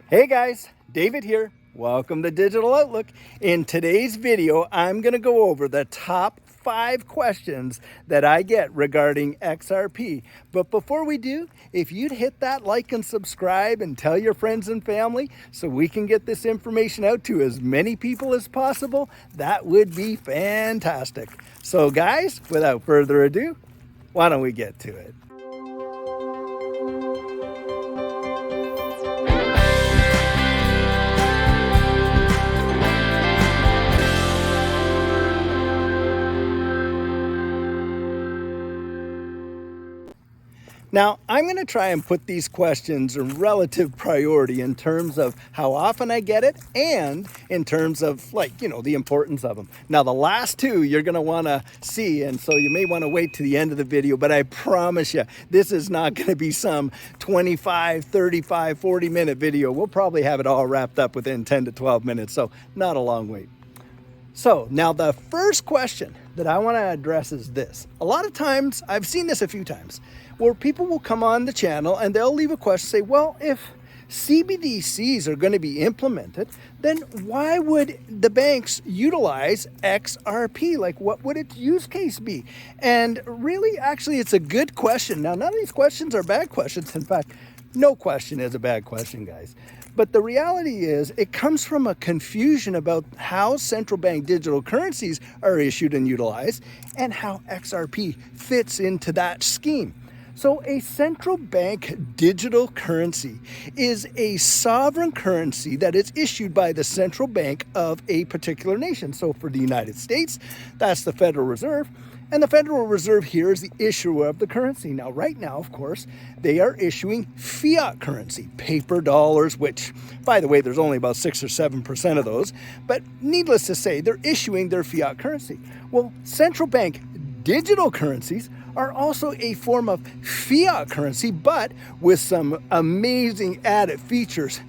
Hey guys, David here. Welcome to Digital Outlook. In today's video, I'm going to go over the top 5 questions that I get regarding XRP. But before we do, if you'd hit that like and subscribe and tell your friends and family so we can get this information out to as many people as possible, that would be fantastic. So guys, without further ado, why don't we get to it? Now, I'm going to try and put these questions in relative priority in terms of how often I get it and in terms of, the importance of them. Now, the last 2 you're going to want to see, and so you may want to wait to the end of the video, but I promise you, this is not going to be some 25, 35, 40-minute video. We'll probably have it all wrapped up within 10 to 12 minutes, so not a long wait. So now the first question that I want to address is this. A lot of times, I've seen this a few times, where people will come on the channel and they'll leave a question, say, well, if CBDCs are going to be implemented, then why would the banks utilize XRP? Like, what would its use case be? And really, actually, it's a good question. Now, none of these questions are bad questions. In fact, no question is a bad question, guys. But the reality is it comes from a confusion about how central bank digital currencies are issued and utilized and how XRP fits into that scheme. So a central bank digital currency is a sovereign currency that is issued by the central bank of a particular nation. So for the United States, that's the Federal Reserve. And the Federal Reserve here is the issuer of the currency. Now, right now, of course, they are issuing fiat currency, paper dollars, which, by the way, there's only about 6 or 7% of those. But needless to say, they're issuing their fiat currency. Well, central bank digital currencies are also a form of fiat currency, but with some amazing added features.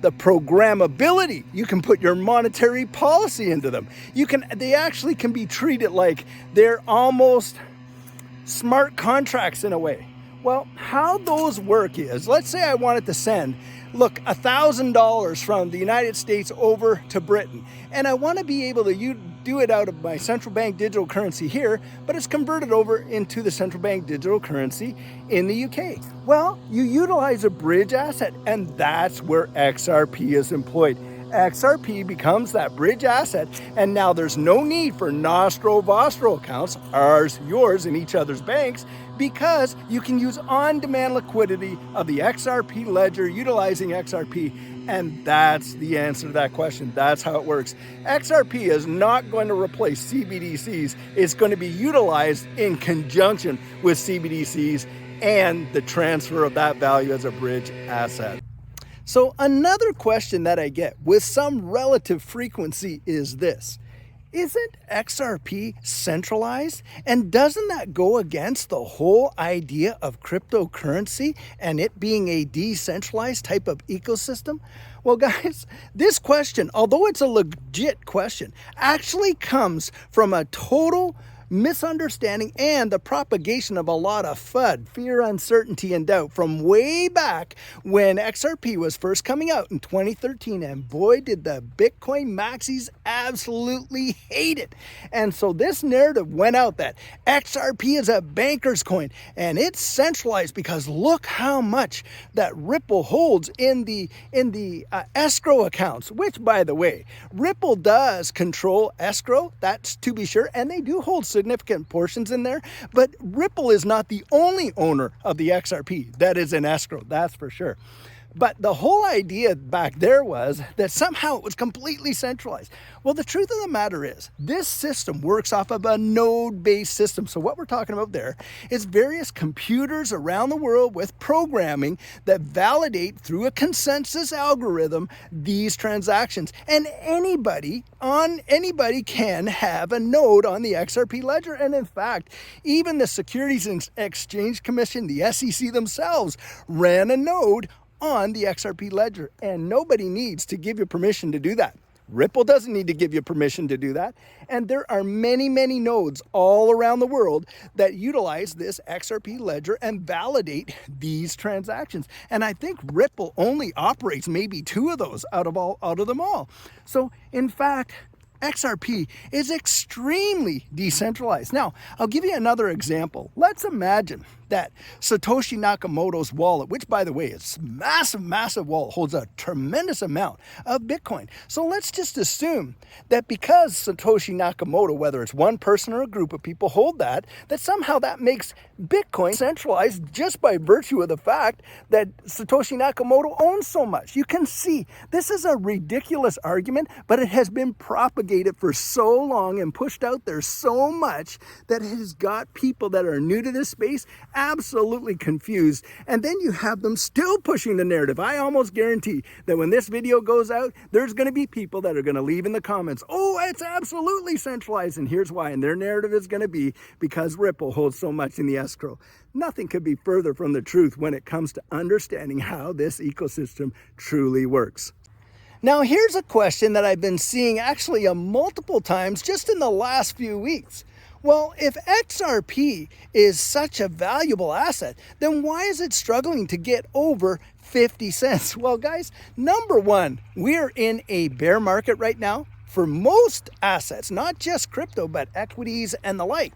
The programmability, you can put your monetary policy into them. They actually can be treated like they're almost smart contracts in a way. Well, how those work is, let's say I wanted to send, $1,000 from the United States over to Britain, and I want to be able to do it out of my central bank digital currency here, but it's converted over into the central bank digital currency in the UK. Well, you utilize a bridge asset, and that's where XRP is employed. XRP becomes that bridge asset, and now there's no need for nostro-vostro accounts, ours, yours, in each other's banks, because you can use on-demand liquidity of the XRP ledger utilizing XRP, and that's the answer to that question. That's how it works. XRP is not going to replace CBDCs. It's going to be utilized in conjunction with CBDCs and the transfer of that value as a bridge asset. So another question that I get with some relative frequency is this. Isn't XRP centralized? And doesn't that go against the whole idea of cryptocurrency and it being a decentralized type of ecosystem? Well, guys, this question, although it's a legit question, actually comes from a total misunderstanding and the propagation of a lot of FUD, fear, uncertainty, and doubt from way back when XRP was first coming out in 2013. And boy, did the Bitcoin maxis absolutely hate it. And so this narrative went out that XRP is a banker's coin and it's centralized because look how much that Ripple holds in the escrow accounts, which, by the way, Ripple does control escrow, that's to be sure, and they do hold significant portions in there, but Ripple is not the only owner of the XRP that is in escrow, that's for sure. But the whole idea back there was that somehow it was completely centralized. Well, the truth of the matter is this system works off of a node-based system. So what we're talking about there is various computers around the world with programming that validate through a consensus algorithm these transactions. And anybody can have a node on the XRP ledger. And in fact, even the Securities and Exchange Commission, the SEC themselves, ran a node on the XRP ledger, and nobody needs to give you permission to do that. Ripple doesn't need to give you permission to do that. And there are many, many nodes all around the world that utilize this XRP ledger and validate these transactions. And I think Ripple only operates maybe 2 of those out of them all. So in fact, XRP is extremely decentralized. Now, I'll give you another example. Let's imagine that Satoshi Nakamoto's wallet, which by the way is massive wallet, holds a tremendous amount of Bitcoin. So let's just assume that because Satoshi Nakamoto, whether it's one person or a group of people, hold that somehow that makes Bitcoin centralized just by virtue of the fact that Satoshi Nakamoto owns so much. You can see this is a ridiculous argument, but it has been propagated for so long and pushed out there so much that it has got people that are new to this space absolutely confused. And then you have them still pushing the narrative. I almost guarantee that when this video goes out, there's going to be people that are going to leave in the comments, oh, it's absolutely centralized, and here's why. And their narrative is going to be because Ripple holds so much in the escrow. Nothing could be further from the truth when it comes to understanding how this ecosystem truly works. Now, here's a question that I've been seeing actually multiple times just in the last few weeks. Well, if XRP is such a valuable asset, then why is it struggling to get over 50 cents? Well, guys, number one, we're in a bear market right now for most assets, not just crypto, but equities and the like.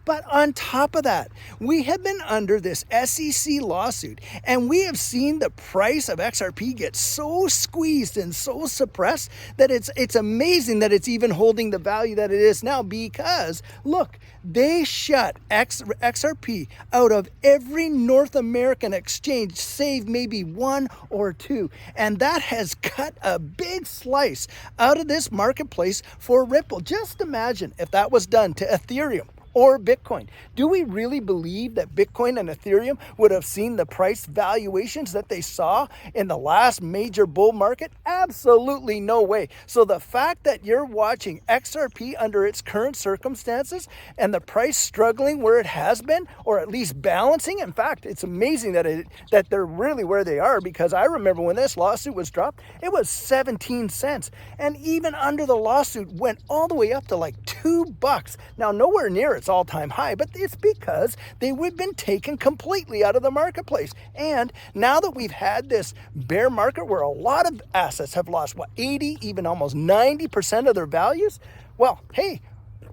But on top of that, we have been under this SEC lawsuit, and we have seen the price of XRP get so squeezed and so suppressed that it's amazing that it's even holding the value that it is now, because look, they shut XRP out of every North American exchange, save maybe 1 or 2. And that has cut a big slice out of this marketplace for Ripple. Just imagine if that was done to Ethereum or Bitcoin. Do we really believe that Bitcoin and Ethereum would have seen the price valuations that they saw in the last major bull market? Absolutely no way. So the fact that you're watching XRP under its current circumstances and the price struggling where it has been, or at least balancing, in fact, it's amazing that they're really where they are, because I remember when this lawsuit was dropped, it was 17 cents. And even under the lawsuit went all the way up to like $2. Now, nowhere near its all-time high, but it's because they've been taken completely out of the marketplace. And now that we've had this bear market where a lot of assets have lost 80, even almost 90% of their values, well, hey,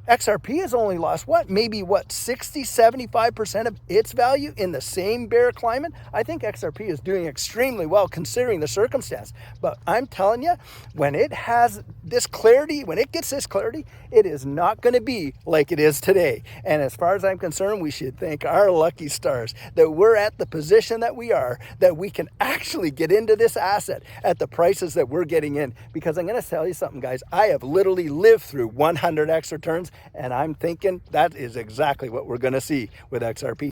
XRP has only lost maybe 60, 75% of its value in the same bear climate. I think XRP is doing extremely well considering the circumstance. But I'm telling you, when it has this clarity, when it gets this clarity, it is not going to be like it is today. And as far as I'm concerned, we should thank our lucky stars that we're at the position that we are, that we can actually get into this asset at the prices that we're getting in. Because I'm going to tell you something, guys, I have literally lived through 100x returns, and I'm thinking that is exactly what we're going to see with XRP.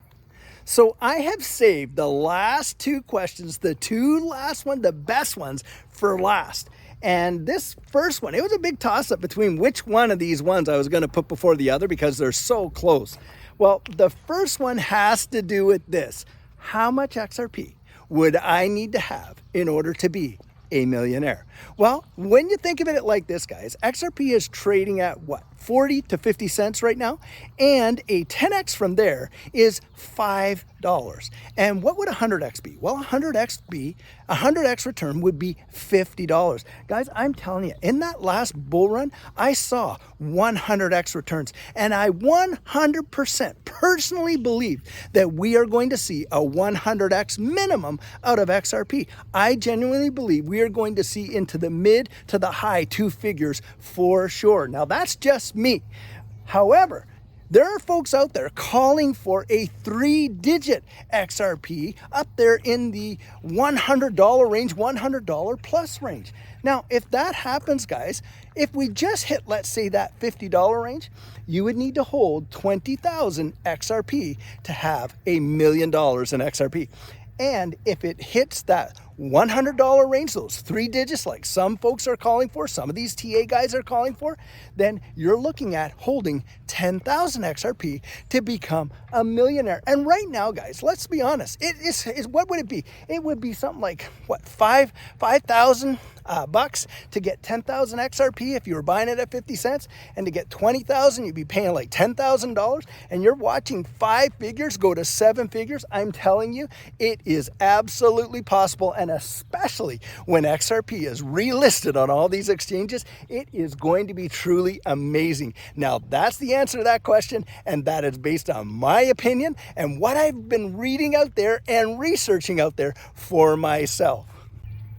So I have saved the last 2 questions, the 2 last ones, the best ones, for last. And this first one, it was a big toss-up between which one of these ones I was going to put before the other because they're so close. Well, the first one has to do with this. How much XRP would I need to have in order to be a millionaire? Well, when you think of it like this, guys, XRP is trading at 40 to 50 cents right now, and a 10x from there is $5. And what would 100x be? Well, 100x return would be $50. Guys, I'm telling you, in that last bull run, I saw 100x returns, and I 100% personally believe that we are going to see a 100x minimum out of XRP. I genuinely believe we are going to see into the mid to the high 2 figures for sure. Now, that's just me. However, there are folks out there calling for a 3-digit XRP up there in the $100 range, $100 plus range. Now, if that happens, guys, if we just hit, let's say, that $50 range, you would need to hold 20,000 XRP to have $1 million in XRP. And if it hits that $100 range, those 3 digits like some folks are calling for, some of these TA guys are calling for, then you're looking at holding 10,000 XRP to become a millionaire. And right now, guys, let's be honest, it is what would it be? It would be something like, 5,000 bucks to get 10,000 XRP if you were buying it at 50 cents, and to get 20,000 you'd be paying like $10,000, and you're watching 5 figures go to 7 figures. I'm telling you, it is absolutely possible, and especially when XRP is relisted on all these exchanges, it is going to be truly amazing. Now, that's the answer to that question, and that is based on my opinion and what I've been reading out there and researching out there for myself.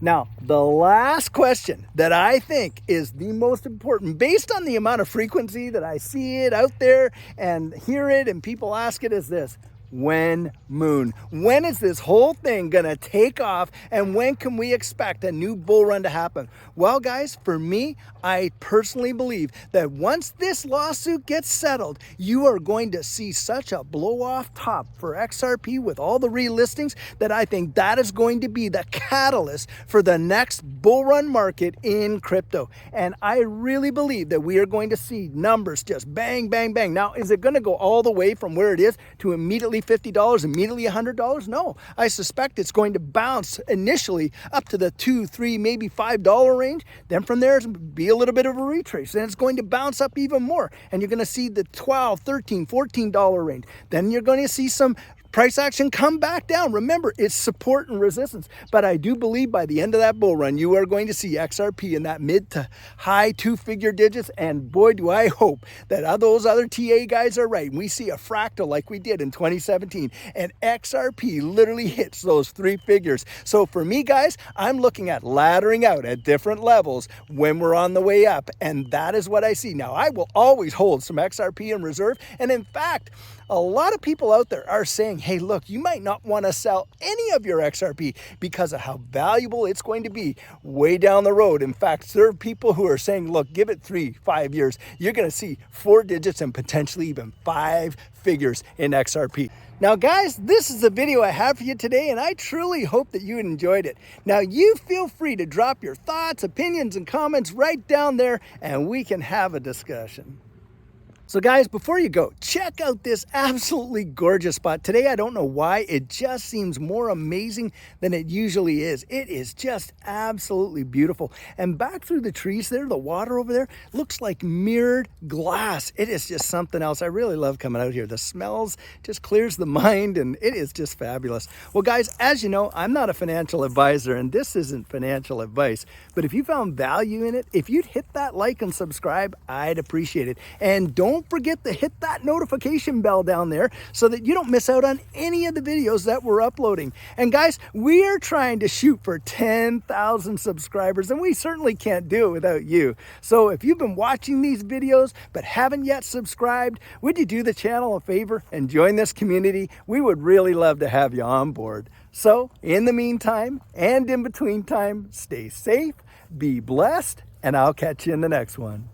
Now, the last question that I think is the most important, based on the amount of frequency that I see it out there and hear it and people ask it, is this: when moon? When is this whole thing gonna take off, and when can we expect a new bull run to happen? Well, guys, for me, I personally believe that once this lawsuit gets settled, you are going to see such a blow off top for XRP with all the relistings that I think that is going to be the catalyst for the next bull run market in crypto. And I really believe that we are going to see numbers just bang, bang, bang. Now, is it going to go all the way from where it is to immediately $50, immediately $100? No, I suspect it's going to bounce initially up to the $2, $3, maybe $5 range. Then from there, it'll be a little bit of a retrace. Then it's going to bounce up even more, and you're going to see the $12, $13, $14 range. Then you're going to see some price action come back down. Remember, it's support and resistance. But I do believe by the end of that bull run, you are going to see XRP in that mid to high 2-figure digits. And boy, do I hope that those other TA guys are right. We see a fractal like we did in 2017, and XRP literally hits those 3 figures. So for me, guys, I'm looking at laddering out at different levels when we're on the way up. And that is what I see. Now, I will always hold some XRP in reserve. And in fact, a lot of people out there are saying, hey, look, you might not want to sell any of your XRP because of how valuable it's going to be way down the road. In fact, there are people who are saying, look, give it 3-5 years. You're going to see 4 digits and potentially even 5 figures in XRP. Now, guys, this is the video I have for you today, and I truly hope that you enjoyed it. Now, you feel free to drop your thoughts, opinions, and comments right down there, and we can have a discussion. So guys, before you go, check out this absolutely gorgeous spot. Today, I don't know why, it just seems more amazing than it usually is. It is just absolutely beautiful. And back through the trees there, the water over there, looks like mirrored glass. It is just something else. I really love coming out here. The smells just clears the mind, and it is just fabulous. Well, guys, as you know, I'm not a financial advisor, and this isn't financial advice. But if you found value in it, if you'd hit that like and subscribe, I'd appreciate it. And don't forget to hit that notification bell down there so that you don't miss out on any of the videos that we're uploading. And guys, we are trying to shoot for 10,000 subscribers, and we certainly can't do it without you. So if you've been watching these videos but haven't yet subscribed, would you do the channel a favor and join this community? We would really love to have you on board. So in the meantime and in between time, stay safe, be blessed, and I'll catch you in the next one.